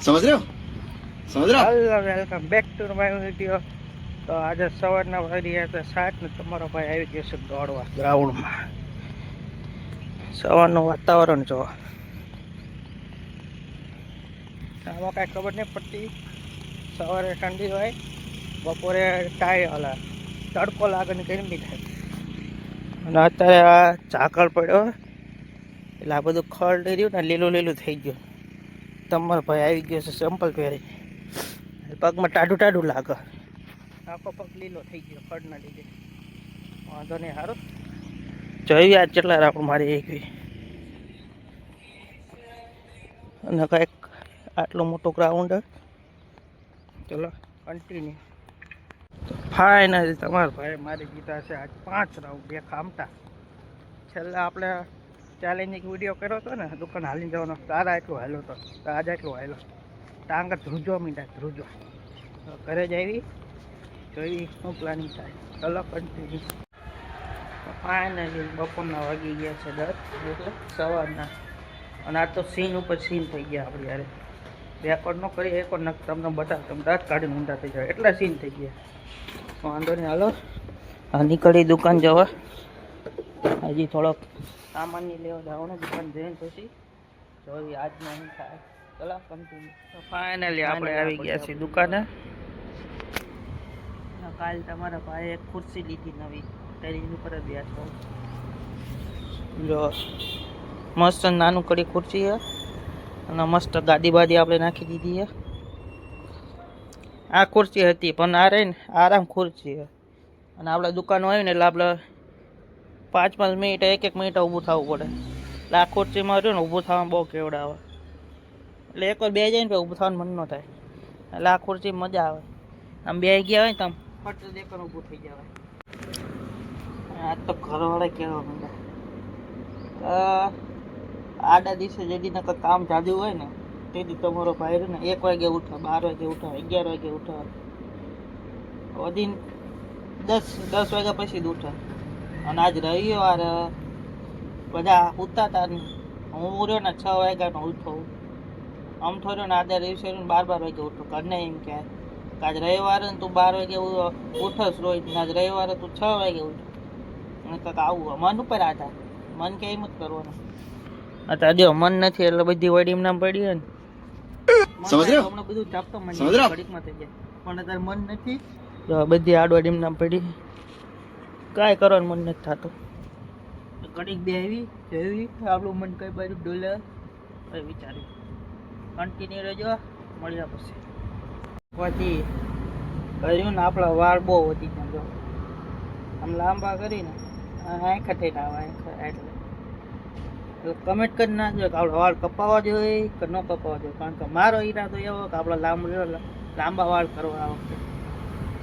समझ रहे हो समझ रहे हो hello welcome back to my video. તો આજે સવારના વાગ્યા હતા 7 ને તમારો ભાઈ આવી ગયો છે દોડવા ગ્રાઉન્ડમાં। સવારનું વાતાવરણ જો આમાં કાંઈ ખબર નહીં પડતી। સવારે ઠંડી હોય, બપોરે તડકો લાગે ને ગરમી થાય, અને અત્યારે આ ઝાકળ પડ્યો એટલે આ બધું ખડ રહ્યું ને લીલું લીલું થઈ ગયું। તમારો ભાઈ આવી ગયો છે ચંપલ પહેરી, પગમાં ટાઢું ટાઢું લાગે, આખો પગ લીલો થઈ ગયો ખડના લીધે। વાંધો નહીં, સારું જોઈએ આજ કેટલા રાઉન્ડ મારી એકવી, અને કંઈક આટલો મોટો ગ્રાઉન્ડ। ચલો કન્ટિન્યુ। ફાઇનલી તમારા ભાઈ મારી જીતા છે આજ 5 રાઉન્ડ, 2 ખામતા। છેલ્લા આપણે ચેલેન્જિંગ વિડીયો કર્યો હતો ને દુકાન હાલીને જવાનો, તારા એટલું હાલ્યો હતો, તો આજે એટલું હાલ્યો। ટાંગા ધ્રુજો મીંડા ધ્રુજો। ઘરે જ આવી જોઈ શું પ્લાનિંગ થાય, ચલો કન્ટિન્યુ। ફાઇનલી બપોરના વાગી ગયા છે 10, એટલે સવારના, અને આ તો સીન ઉપર સીન થઈ ગયા આપણી યારે। રેકોર્ડ ન કરી એક ન તમને બતાવ, તમે દાંત કાઢીને ઊંધા થઈ જાય એટલા સીન થઈ ગયા। વાંધો નહીં, હાલો આ નીકળી દુકાન જવા। હજી થોડોક સામાન્ય લેવા જવાનું, દુકાન જઈને પછી જોઈએ આજમાં શું થાય, ચલો કન્ટિન્યુ। તો ફાઇનલી આપણે આવી ગયા છીએ દુકાને। કાલ તમારા ભાઈ એક ખુરશી લીધી નવી, ટેરેસ ઉપર જ બેસતો જો, મસ્ત નાનું કડી ખુરશી છે, અને મસ્ત ગાદી બાદી આપણે નાખી દીધી છે। આ ખુરશી હતી પણ આ રહી ને આરામ ખુરશી છે, અને આપણે દુકાન હોય ને એટલે આપણે 5-5 મિનિટ 1-1 મિનિટ ઊભું થવું પડે, એટલે આ ખુરશીમાં રહ્યું ને ઊભું થવામાં બહુ કેવડાવે, એટલે એકવાર બે જાય ને પછી ઊભું થવાનું મન ન થાય, એટલે આ ખુરશી મજા આવે। આમ બે ગયા હોય ને તો ફટ દેખાને ઊભું થઈ જવાય। આ તો ઘરવાળા કહેવા માંડ્યા, આડા દિવસે જેથી નકર કામ જાદુ હોય ને તેથી તમારો ભાઈ રહ્યો ને 1 વાગે ઉઠે, 12 વાગે ઉઠે, 11 વાગે ઉઠે, વધી 10 વાગ્યા પછી જ ઉઠે। અને આજ રવિવાર બધા ઉઠતા હતા ને હું રહ્યો ને 6 વાગ્યાનો ઉઠો। આમ થોડો ને આદા દિવસે 12 વાગે ઉઠો, ઘરને એમ કહે કે આજ રવિવાર ને તું 12 વાગે ઉઠસ રોજ, આજ રવિવારે તું 6 વાગે ઉઠ, અને કંઈક આવું મન ઉપર આધાર, મન કે એમ જ કરવાનું। અત્યારે જો મન નથી એટલે બધી વડીમ નામ પડી હોય ને, હમણાં બધું ચાપતો મન ઘડીકમાં થઈ જાય, પણ અત્યારે મન નથી, જો બધી આડવાડીમ નામ પડી, કાંઈ કરવાનું મન નથી થતું। ઘડીક બે આવી જેવી આપણું મન કઈ બાજુ ડોલે એ વિચાર્યું। કન્ટિન્યુ રહેજો, મળ્યા પછી પછી કર્યું ને આપણા વાળ બહુ વધી ગયા, જો આમ લાંબા કરીને આંખા થઈને આવે એટલે કમેન્ટ કરી નાખજો કે આપણા વાળ કપાવવા જોઈએ કે ન કપાવવા જોઈએ, કારણ કે મારો ઈરાદો એવો કે આપણે લાંબા વાળ કરવા આ વખતે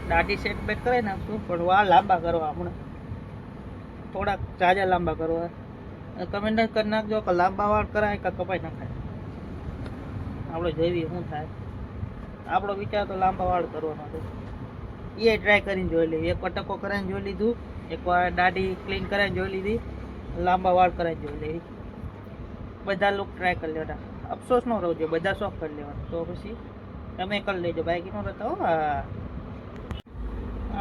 દાઢી સેટ બેટ કરે ને શું, પણ વાળ લાંબા કરવા હમણાં થોડાક જાજા લાંબા કરવા। કમેન્ટ કરી નાખજો કે લાંબા વાળ કરાય કે કપાઈ નાખાય, આપણે જોઈએ શું થાય। આપણો વિચાર તો લાંબા વાળ કરવાનો છે, એ ટ્રાય કરીને જોઈ લઈએ। એકવાર ટકો કરાવીને જોઈ લીધું, એકવાર દાઢી ક્લીન કરાવીને જોઈ લીધી, લાંબા વાળ કરાવીને જોઈ લેવી, બધા લુક ટ્રાય કરી લેવાના। અફસોસ ન રહેજો, બધા શોખ કરી લેવાના, તો પછી તમે કરી લેજો, બાકી ન રહેતા હો।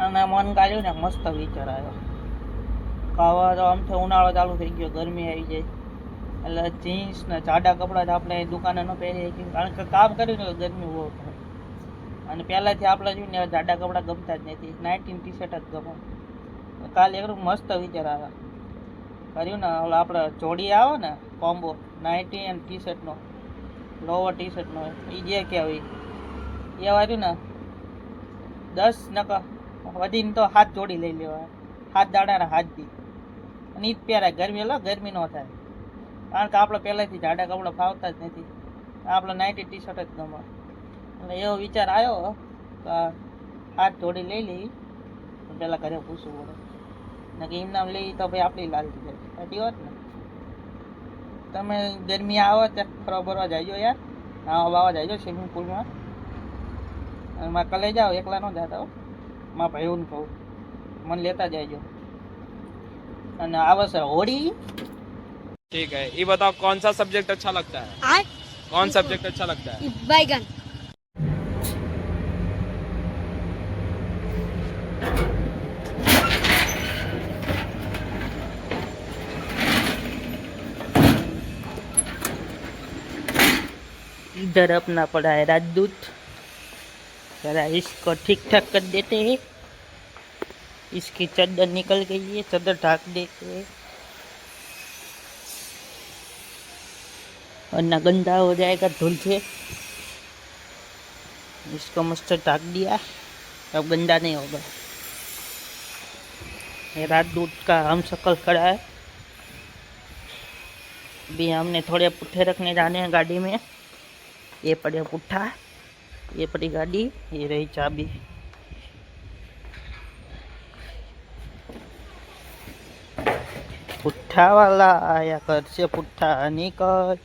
અને મન કાઢ્યું ને મસ્ત વિચાર આવ્યો, ખાવા તો આમ તો ઉનાળો ચાલુ થઈ ગયો, ગરમી આવી જાય એટલે જીન્સ ને જાડા કપડાં જ આપણે દુકાને ન પહેરીએ, કારણ કે કામ કર્યું ને ગરમી બહુ થાય, અને પહેલાંથી આપણે જોયું ને જાડા કપડાં ગમતા જ નથી, 19 ટી-શર્ટ જ ગમે। કાલે એક મસ્ત વિચાર આવ્યા, કર્યું ને આપણે જોડી આવે ને કોમ્બો 19 અને ટી-શર્ટનો, લોવર ટી-શર્ટનો, એ જે કહેવાય એ વાર્યું ને 10 નકા વધીને તો 7 જોડી લઈ લેવા, 7 દાડાના 7 દી, અને એ જ પહેરાય, ગરમી ન થાય, કારણ કે આપણે પહેલાંથી જાડા કપડાં ફાવતા જ નથી, આપણે 19 ટી-શર્ટ જ ગમે, એટલે એવો વિચાર આવ્યો કે 7 જોડી લઈ લઈ, પહેલાં ઘરે પૂછવું પડે ને કે એમ નામ લઈ તો ભાઈ આપણી લાલતી જાય, સાચી વાત ને। તમે ગરમી આવો ત્યાં ફરવા ભરવા જાયજો યાર, નાવા બાવા જાયજો સ્વિમિંગ પુલમાં, અને મારે કલે જાઓ, એકલા ન જતા હો, મારા ભાઈઓને કહું મને લેતા જાયજો। અને આવે છે હોળી। ठीक है, ये बताओ कौन सा सब्जेक्ट अच्छा लगता है? कौन सब्जेक्ट अच्छा लगता है? बैगन। इधर अपना पड़ा है राजदूत, जरा इसको ठीक ठाक कर देते हैं। इसकी चादर निकल गई है, चादर ढाक देते हैं वरना गंदा हो जाएगा धूल से। इसको मस्त ढाक दिया, अब गंदा नहीं होगा। ये राजदूत का हम शक्ल खड़ा है। अभी हमने थोड़े पुट्ठे रखने जाने हैं गाड़ी में। ये पड़े पुट्ठा, ये पड़ी गाड़ी, ये रही चाबी। पुट्ठा वाला आया घर से पुट्ठा निकल।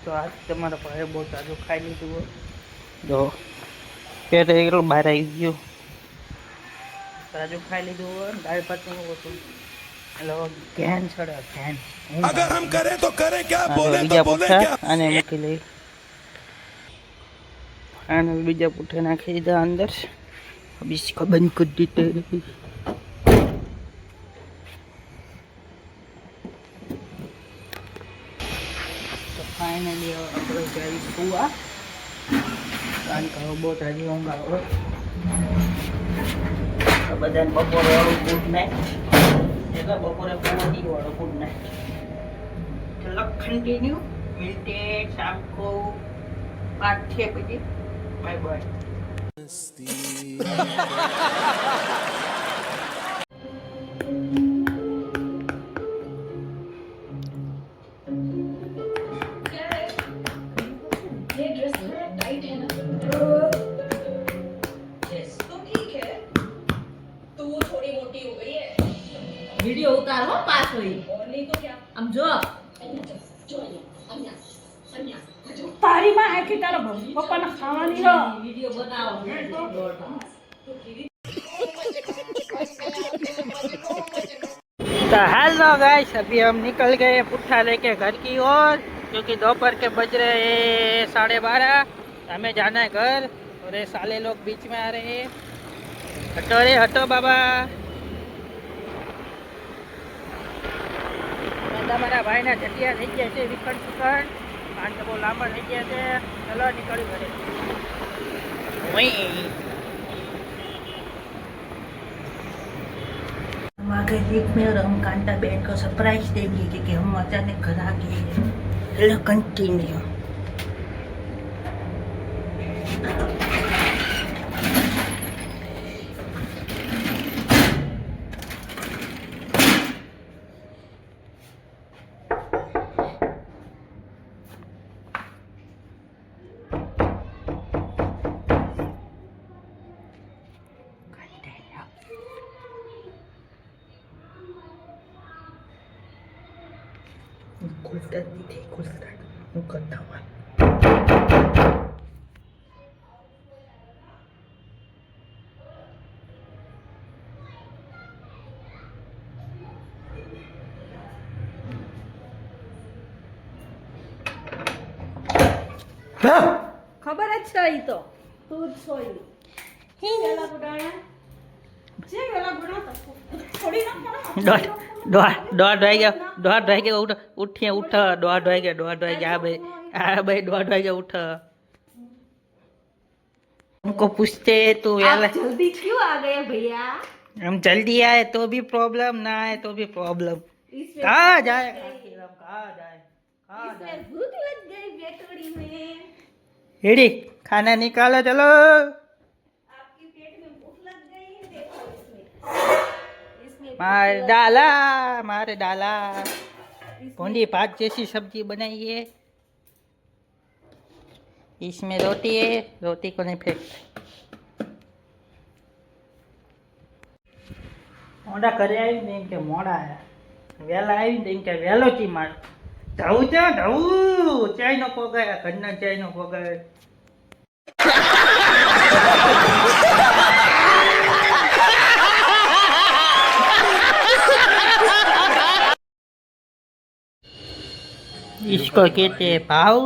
तो आज તમારા ભાઈ બહુ તાજુ ખાઈ લીધું હોય જો પેટ એકલું બહાર આવી ગયું, તાજુ ખાઈ લીધું હોય ને દાળ ભાત નહીં હોતું એટલે ઘેન ચડે ઘેન। अगर हम करें तो करें क्या, बोले બીજા तो बोले પુઠ્ઠા क्या। આને મૂકી લઈ, આને બીજા પુઠ્ઠા નાખી દીધા અંદર। अब इसको बंद कर देते हैं। फाइनली આપણે જઈ સુવા, કારણ કે બહુ તાજી ઊંઘ આવે। બધાને બપોરે વાળું ગુડ નાઇટ, એટલે બપોરે પૂરી વાળું ગુડ નાઇટ। ચલો કન્ટિન્યू, मिलते हैं शाम को 5-6 बजे। Bye bye. वीडियो उतार हो पास हुई और नहीं तो क्या हम जो તારી માં આખી તારા પપ્પાને ખાવાની રો वीडियो बनाओ तो हेलो गाइस, अभी हम निकल गए पुट्ठा लेके घर की ओर, क्योंकि दोपहर के बज रहे हैं 12:30। हमें जाना है घर और ये साले लोग बीच में आ रहे हैं। हटो रे हटो बाबा। તમારા ભાઈના જટિયા થઈ ગયા છે, વિખંડ સુખંડ કારણ કે બહુ લાંબા થઈ ગયા છે। ચલો નીકળી ઘરે। हम आ गए लीक में और हम कांता बहन को सरप्राइज देंगे क्योंकि हम अचानक घर आ गए हैं। चलो कंटिन्यू। खुलता नहीं थी, खुलता हूँ करता हुआ। खबर अच्छा ही तो तू सोई ही वेला बुडाया जे वेला बुडा तो थोड़ी ना દોઢ વાગ્યા ઉઠ ઉઠીએ ઉઠ દોઢ વાગ્યા આ ભાઈ દોઢ વાગ્યા ઉઠ। हमको पूछते तो आप जल्दी क्यों आ गए भैया हम जल्दी आए तो भी प्रॉब्लम, ना आए तो भी प्रॉब्लम। इसमें कहाँ जाए कहाँ जाए इसमें भूख लग गई बेटोड़ी में हेडी खाना निकालो चलो। आपके पेट में भूख लग गई है देखो इसमें मारे डाला भोंडी भात जैसी सब्जी बनाई है। इसमें रोटी है, रोटी को नहीं फेंकते। મોડા ઘરે આવીને એમ કે મોડા આવ્યા, વહેલા આવીને એમ કે વહેલો ચી માર જવું છે, જવું ચાય નો પોગાય, ઘરના ચાય નો પોગાય. इसको कहते हैं भाव,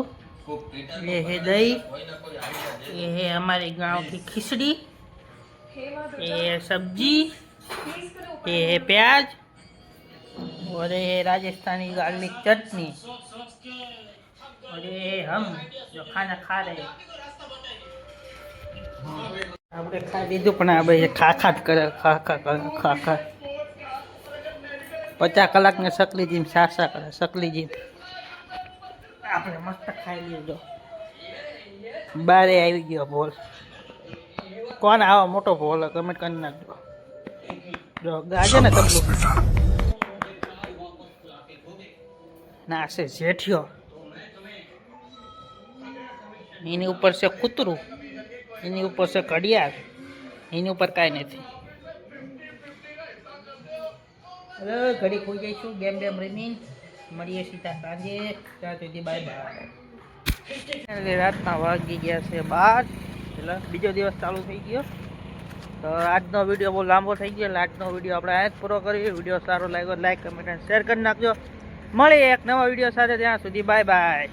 ये है दही, ये है हमारे गांव की खिचड़ी, ये है सब्जी, ये है प्याज और ये है राजस्थानी गार्लिक चटनी और ये है हम जो खाना खा रहे हैं. આપણે ખાઈ લીધું પણ આ ભાઈ ખા જ કરે, ખા 50 કલાકને સકલી જીમ સાસા કરે, સકલી જીમ. આપણે મસ્ત ખાઈ લીધો. બારે આવી ગયો ભોલ. કોણ આવો મોટો ભોલ કમેન્ટ કરી નાખજો. જો ગાજે ને તબલું ના છે જેઠિયો, એની ઉપર છે કૂતરું, એની ઉપર છે ઘડિયાળ, એની ઉપર કાંઈ નથી. હવે ઘડી ખોઈ જઈશું ગેમ બેમ રમી. મળીએ સીધા સાંજે. ત્યાં સુધી બાય બાય. એટલે રાતના વાગી ગયા છે 12, એટલે બીજો દિવસ ચાલુ થઈ ગયો. તો આજનો વિડીયો બહુ લાંબો થઈ ગયો, એટલે આજનો વિડીયો આપણે આ જ પૂરો કરીએ. વિડીયો સારો લાગ્યો લાઈક કમેન્ટ અને શેર કરી નાખજો. મળીએ એક નવા વિડીયો સાથે. ત્યાં સુધી બાય બાય.